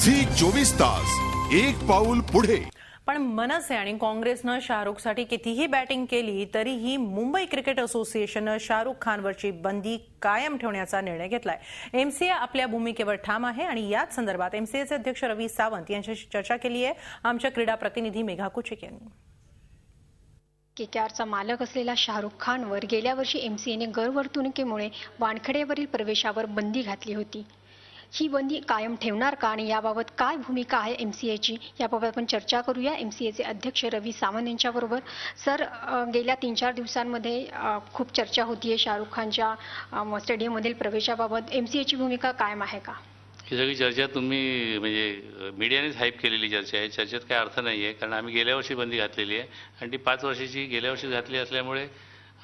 Zee 24 तास एक पाऊल पुढे। पण मनसे आणि काँग्रेसनं शाहरुखसाठी कितीही बॅटिंग केली तरीही मुंबई क्रिकेट असोसिएशननं शाहरुख खानवरची बंदी कायम ठेवण्याचा निर्णय घेतलाय। एमसीए आपल्या भूमिकेवर ठाम आहे आणि याच संदर्भात एमसीएचे अध्यक्ष रवी सावंत यांच्याशी चर्चा केली आहे। आमच्या क्रीडा प्रतिनिधी मेघा कुचिक यांनी। केकेआरचा मालक असलेला शाहरुख खानवर गेल्या वर्षी एमसीएने गैरवर्तणुकीमुळे वानखेडेवरील प्रवेशावर बंदी घातली होती। ही बंदी कायम ठेवणार का आणि याबाबत काय भूमिका आहे एमसीएची, याबाबत आपण चर्चा करूया एमसीएचे अध्यक्ष रवी सावंत यांच्याबरोबर। सर, गेल्या 3-4 दिवसांमध्ये खूप चर्चा होतीये शाहरुख खानच्या स्टेडियममधील प्रवेशाबाबत। एमसीएची भूमिका कायम आहे का? ही सगळी चर्चा तुम्ही म्हणजे मीडियानेच हाईप केलेली चर्चा आहे। चर्चेत काही अर्थ नाही आहे, कारण आम्ही गेल्या वर्षी बंदी घातलेली आहे आणि ती 5 वर्षाची गेल्या वर्षी घातली असल्यामुळे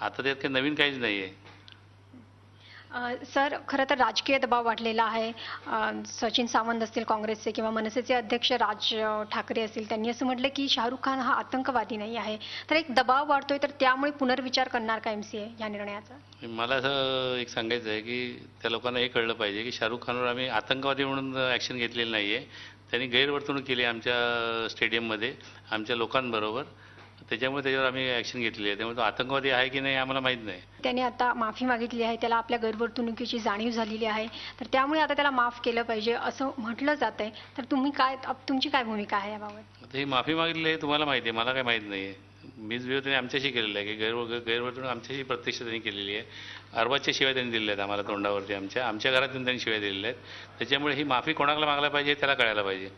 आता त्यात काही नवीन काहीच नाही आहे। सर, खरं तर राजकीय दबाव वाढलेला आहे। सचिन सावंत असतील काँग्रेसचे किंवा मनसेचे अध्यक्ष राज ठाकरे असतील, त्यांनी असं म्हटलं की शाहरुख खान हा आतंकवादी नाही आहे। तर एक दबाव वाढतोय, तर त्यामुळे पुनर्विचार करणार का एमसीए या निर्णयाचा? मला असं एक सांगायचं आहे की त्या लोकांना हे कळलं पाहिजे की शाहरुख खानवर आम्ही आतंकवादी म्हणून ॲक्शन घेतलेली नाही आहे। त्यांनी गैरवर्तणूक केली आमच्या स्टेडियममध्ये आमच्या लोकांबरोबर, त्याच्यामुळे त्याच्यावर आम्ही ॲक्शन घेतली आहे। त्यामुळे तो आतंकवादी आहे की नाही आम्हाला माहीत नाही। त्याने आता माफी मागितली आहे, त्याला आपल्या गैरवर्तणुकीची जाणीव झालेली आहे, तर त्यामुळे आता त्याला माफ केलं पाहिजे असं म्हटलं जात आहे। तर तुमची काय भूमिका आहे याबाबत? ही माफी मागितली आहे तुम्हाला माहिती आहे, मला काय माहीत नाही आहे। मीच विरोध त्यांनी आमच्याशी केलेलं आहे की गैरवर्तणूक आमच्याशी प्रत्यक्ष त्यांनी केलेली आहे। अर्वाच्या शिवाय त्यांनी दिलेल्या आहेत आम्हाला तोंडावरती, आमच्या घरात त्यांनी शिवाय दिलेल्या आहेत। त्याच्यामुळे ही माफी कोणाला मागायला पाहिजे त्याला कळायला पाहिजे।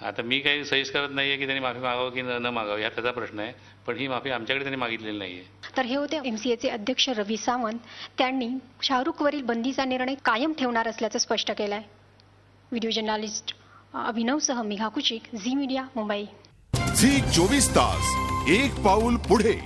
आता मी काही सजेस्ट करत नाही आहे की त्यांनी माफी मागावं की न मागावं, हा त्याचा प्रश्न आहे, पण ही माफी आमच्याकडे त्यांनी मागितलेली नाही आहे। तर हे होते एमसीएचे अध्यक्ष रवी सावंत। त्यांनी शाहरुखवरील बंदीचा निर्णय कायम ठेवणार असल्याचं स्पष्ट केलं आहे। व्हिडिओ जर्नलिस्ट अभिनवसह मेघा कुचिक, झी मीडिया, मुंबई। झी 24 तास एक पाऊल पुढे।